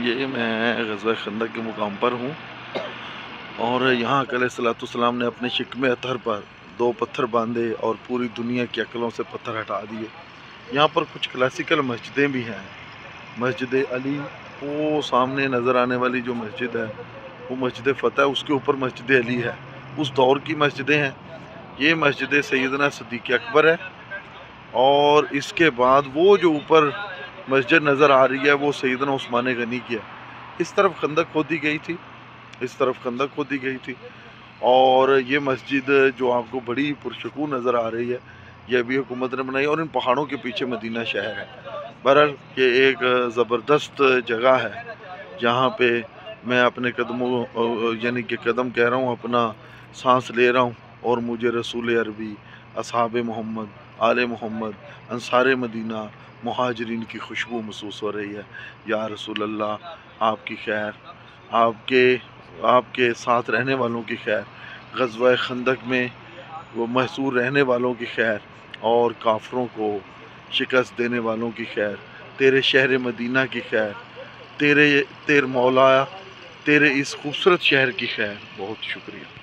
ये मैं ग़ज़वा खंदक के मुकाम पर हूँ और यहाँ आका अलैहिस्सलाम ने अपने शिकमे अतहर पर 2 पत्थर बांधे और पूरी दुनिया की अक्लों से पत्थर हटा दिए। यहाँ पर कुछ क्लासिकल मस्जिदें भी हैं। मस्जिद अली, वो सामने नज़र आने वाली जो मस्जिद है वो मस्जिद फ़तह, उसके ऊपर मस्जिद अली है, उस दौर की मस्जिदें हैं। ये मस्जिद सैयदना सिद्दीक़ अकबर है और इसके बाद वो जो ऊपर मस्जिद नज़र आ रही है वो सैयदना उस्मान गनी की है। इस तरफ खंदक खोदी गई थी, इस तरफ खंदक खोदी गई थी और ये मस्जिद जो आपको बड़ी पुरसकून नज़र आ रही है, ये अभी हुकूमत ने बनाई और इन पहाड़ों के पीछे मदीना शहर है। बहरहाल ये एक ज़बरदस्त जगह है जहाँ पे मैं अपने कदमों यानी कि कदम कह रहा हूँ, अपना सांस ले रहा हूँ और मुझे रसूल अरबी, असहाबे मोहम्मद, आले मोहम्मद, अंसारे मदीना, मुहाजिरीन की खुशबू महसूस हो रही है। या रसूल अल्लाह, आपकी खैर, आपके साथ रहने वालों की खैर, ग़ज़वा खंदक में वो महसूर रहने वालों की खैर और काफ़रों को शिकस्त देने वालों की खैर, तेरे शहर मदीना की खैर, तेरे मौला, तेरे इस खूबसूरत शहर की खैर। बहुत शुक्रिया।